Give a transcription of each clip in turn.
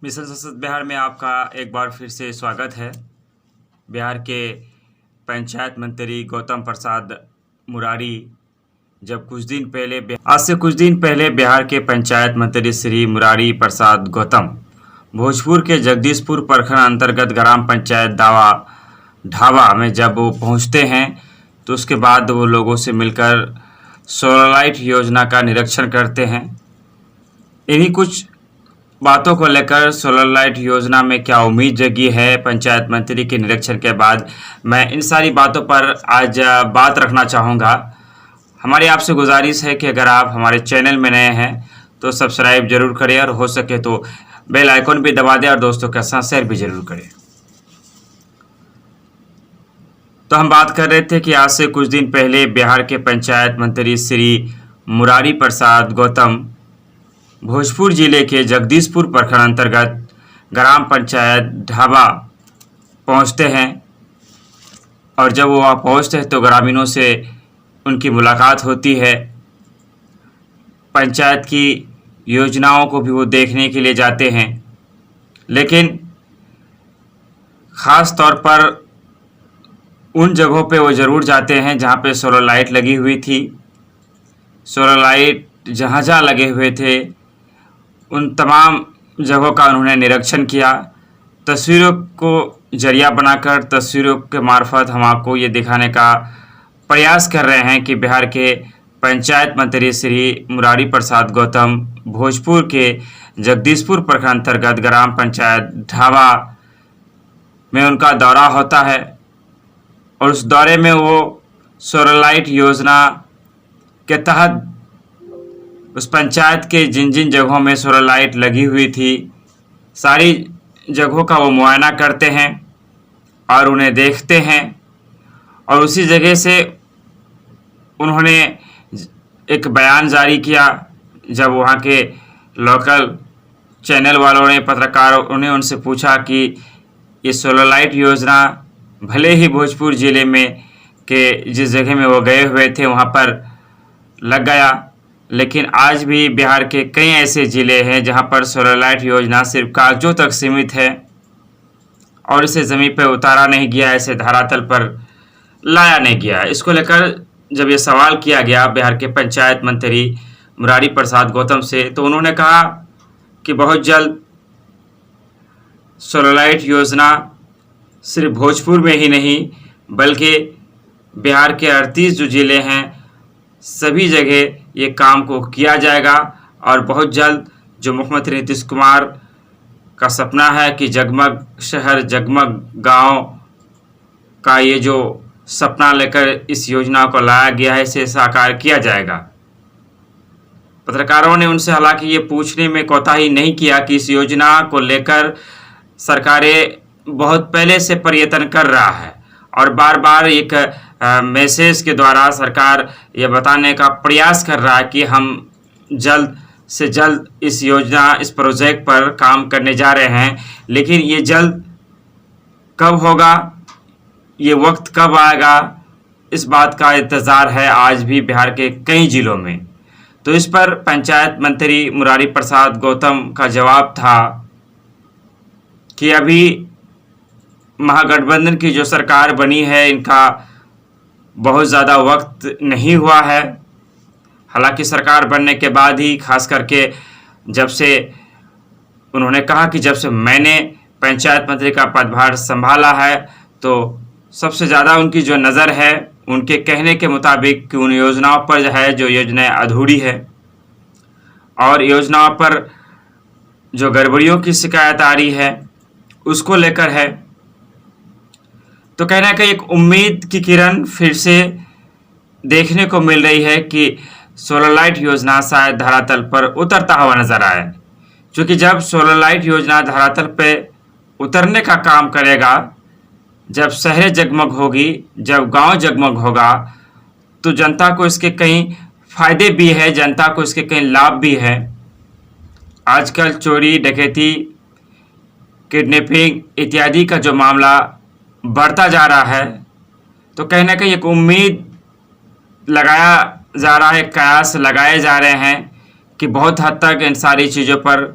Mission संसद बिहार में आपका एक बार फिर से स्वागत है। बिहार के पंचायत मंत्री गौतम प्रसाद मुरारी आज से कुछ दिन पहले बिहार के पंचायत मंत्री श्री मुरारी प्रसाद गौतम भोजपुर के जगदीशपुर प्रखंड अंतर्गत ग्राम पंचायत ढाबा में जब वो पहुंचते हैं तो उसके बाद वो लोगों से मिलकर सोलर लाइट योजना का निरीक्षण करते हैं। इन्हीं कुछ बातों को लेकर सोलर लाइट योजना में क्या उम्मीद जगी है पंचायत मंत्री के निरीक्षण के बाद, मैं इन सारी बातों पर आज बात रखना चाहूँगा। हमारी आपसे गुजारिश है कि अगर आप हमारे चैनल में नए हैं तो सब्सक्राइब जरूर करें और हो सके तो बेल आइकन भी दबा दें और दोस्तों के साथ शेयर भी जरूर करें। तो हम बात कर रहे थे कि आज से कुछ दिन पहले बिहार के पंचायत मंत्री श्री मुरारी प्रसाद गौतम भोजपुर जिले के जगदीशपुर प्रखंड अंतर्गत ग्राम पंचायत ढाबा पहुंचते हैं और जब वो वहाँ पहुंचते हैं तो ग्रामीणों से उनकी मुलाकात होती है। पंचायत की योजनाओं को भी वो देखने के लिए जाते हैं, लेकिन ख़ास तौर पर उन जगहों पे वो ज़रूर जाते हैं जहाँ पे सोलर लाइट लगी हुई थी। सोलर लाइट जहाँ जहाँ लगे हुए थे उन तमाम जगहों का उन्होंने निरीक्षण किया। तस्वीरों को जरिया बनाकर, तस्वीरों के मार्फत हम आपको ये दिखाने का प्रयास कर रहे हैं कि बिहार के पंचायत मंत्री श्री मुरारी प्रसाद गौतम भोजपुर के जगदीशपुर प्रखंड अंतर्गत ग्राम पंचायत ढाबा में उनका दौरा होता है और उस दौरे में वो सोलर लाइट योजना के तहत उस पंचायत के जिन जिन जगहों में सोलर लाइट लगी हुई थी सारी जगहों का वो मुआयना करते हैं और उन्हें देखते हैं। और उसी जगह से उन्होंने एक बयान जारी किया। जब वहाँ के लोकल चैनल वालों ने, पत्रकारों ने उनसे पूछा कि ये सोलर लाइट योजना भले ही भोजपुर ज़िले में के जिस जगह में वो गए हुए थे वहाँ पर लग गया, लेकिन आज भी बिहार के कई ऐसे ज़िले हैं जहाँ पर सोलर लाइट योजना सिर्फ कागजों तक सीमित है और इसे ज़मीन पर उतारा नहीं गया, इसे धरातल पर लाया नहीं गया। इसको लेकर जब ये सवाल किया गया बिहार के पंचायत मंत्री मुरारी प्रसाद गौतम से, तो उन्होंने कहा कि बहुत जल्द सोलर लाइट योजना सिर्फ भोजपुर में ही नहीं बल्कि बिहार के 38 जो ज़िले हैं सभी जगह ये काम को किया जाएगा। और बहुत जल्द जो मुख्यमंत्री नीतीश कुमार का सपना है कि जगमग शहर जगमग गांव का ये जो सपना लेकर इस योजना को लाया गया है इसे साकार किया जाएगा। पत्रकारों ने उनसे हालांकि ये पूछने में कोताही नहीं किया कि इस योजना को लेकर सरकारें बहुत पहले से प्रयत्न कर रहा है और बार बार एक मैसेज के द्वारा सरकार ये बताने का प्रयास कर रहा है कि हम जल्द से जल्द इस योजना, इस प्रोजेक्ट पर काम करने जा रहे हैं। लेकिन ये जल्द कब होगा, ये वक्त कब आएगा, इस बात का इंतज़ार है आज भी बिहार के कई ज़िलों में। तो इस पर पंचायत मंत्री मुरारी प्रसाद गौतम का जवाब था कि अभी महागठबंधन की जो सरकार बनी है इनका बहुत ज़्यादा वक्त नहीं हुआ है। हालांकि सरकार बनने के बाद ही, खास करके जब से उन्होंने कहा कि जब से मैंने पंचायत मंत्री का पदभार संभाला है तो सबसे ज़्यादा उनकी जो नज़र है उनके कहने के मुताबिक कि उन योजनाओं पर जो है जो योजनाएं अधूरी है और योजनाओं पर जो गड़बड़ियों की शिकायत आ रही है उसको लेकर है। तो कहना है कि एक उम्मीद की किरण फिर से देखने को मिल रही है कि सोलर लाइट योजना शायद धरातल पर उतरता हुआ नजर आए, क्योंकि जब सोलर लाइट योजना धरातल पे उतरने का काम करेगा, जब शहरें जगमग होगी, जब गांव जगमग होगा तो जनता को इसके कई फायदे भी है, जनता को इसके कई लाभ भी है। आजकल चोरी डकैती किडनैपिंग इत्यादि का जो मामला बढ़ता जा रहा है, तो कहीं ना कहीं एक उम्मीद लगाया जा रहा है, कयास लगाए जा रहे हैं कि बहुत हद तक इन सारी चीज़ों पर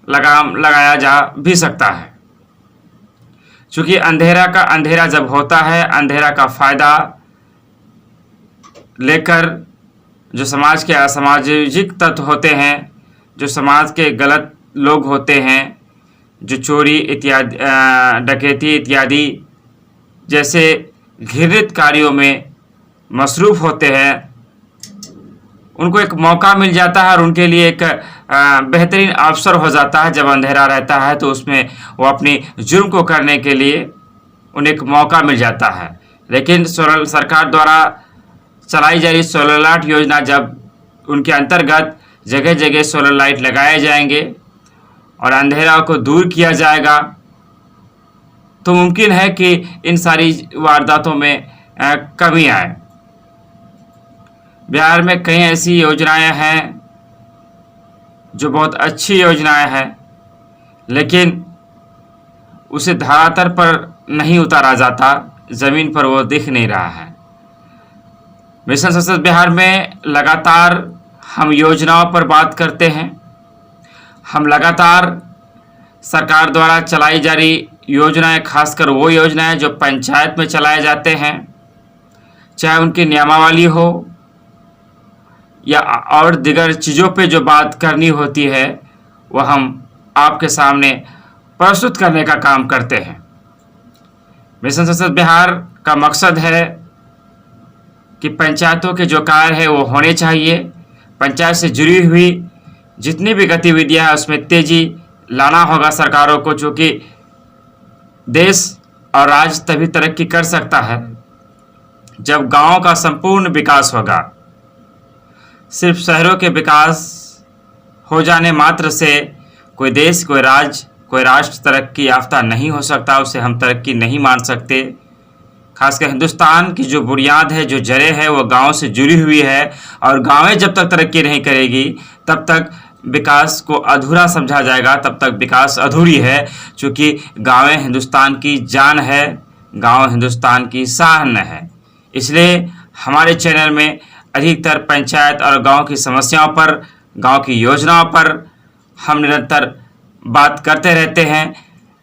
लगाम लगाया जा भी सकता है। चूँकि अंधेरा जब होता है, अंधेरा का फ़ायदा लेकर जो समाज के असामाजिक तत्व होते हैं, जो समाज के गलत लोग होते हैं, जो चोरी इत्यादि, डकैती इत्यादि जैसे घृणित कार्यों में मसरूफ़ होते हैं, उनको एक मौका मिल जाता है और उनके लिए एक बेहतरीन अवसर हो जाता है। जब अंधेरा रहता है तो उसमें वो अपनी जुर्म को करने के लिए उन्हें एक मौका मिल जाता है। लेकिन सरकार द्वारा चलाई जा रही सोलर लाइट योजना, जब उनके अंतर्गत जगह जगह सोलर लाइट लगाए जाएंगे और अंधेरा को दूर किया जाएगा, तो मुमकिन है कि इन सारी वारदातों में कमी आए। बिहार में कई ऐसी योजनाएं हैं जो बहुत अच्छी योजनाएं हैं, लेकिन उसे धरातल पर नहीं उतारा जाता, ज़मीन पर वो दिख नहीं रहा है। मिशन सक्सेस बिहार में लगातार हम योजनाओं पर बात करते हैं। हम लगातार सरकार द्वारा चलाई जा रही योजनाएं, खासकर वो योजनाएं जो पंचायत में चलाए जाते हैं, चाहे उनकी नियमावली हो या और दिगर चीज़ों पे जो बात करनी होती है, वह हम आपके सामने प्रस्तुत करने का काम करते हैं। मिशन सक्सेस बिहार का मकसद है कि पंचायतों के जो कार्य है वो होने चाहिए। पंचायत से जुड़ी हुई जितनी भी गतिविधियां हैं उसमें तेज़ी लाना होगा सरकारों को, चूँकि देश और राज्य तभी तरक्की कर सकता है जब गाँव का संपूर्ण विकास होगा। सिर्फ शहरों के विकास हो जाने मात्र से कोई देश, कोई राज्य, कोई राष्ट्र तरक्की याफ्ता नहीं हो सकता, उसे हम तरक्की नहीं मान सकते। खासकर हिंदुस्तान की जो बुनियाद है, जो जड़ें हैं, वो गाँव से जुड़ी हुई है और गाँवें जब तक तरक्की नहीं करेगी तब तक विकास को अधूरा समझा जाएगा, तब तक विकास अधूरी है। क्योंकि गाँवें हिंदुस्तान की जान है, गाँव हिंदुस्तान की शान है। इसलिए हमारे चैनल में अधिकतर पंचायत और गांव की समस्याओं पर, गांव की योजनाओं पर हम निरंतर बात करते रहते हैं।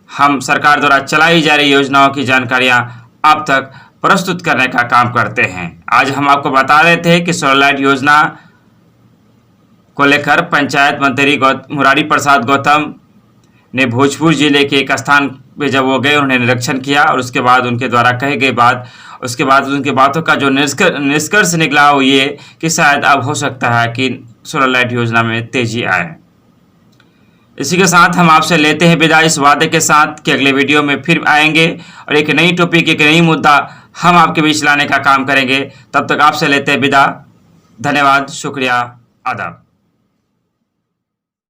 हम सरकार द्वारा चलाई जा रही योजनाओं की जानकारियां आप तक प्रस्तुत करने का काम करते हैं। आज हम आपको बता रहे थे कि सोलर लाइट योजना को लेकर पंचायत मंत्री मुरारी प्रसाद गौतम ने भोजपुर जिले के एक स्थान पे जब वो गए, उन्होंने निरीक्षण किया और उसके बाद उनके द्वारा कही गई बात, उसके बाद उनकी बातों का जो निष्कर्ष निकला वो ये कि शायद अब हो सकता है कि सोलर लाइट योजना में तेजी आए। इसी के साथ हम आपसे लेते हैं विदा, इस वादे के साथ कि अगले वीडियो में फिर आएंगे और एक नई टॉपिक, एक नई मुद्दा हम आपके बीच लाने का काम करेंगे। तब तक आपसे लेते हैं विदा। धन्यवाद, शुक्रिया, आदाब।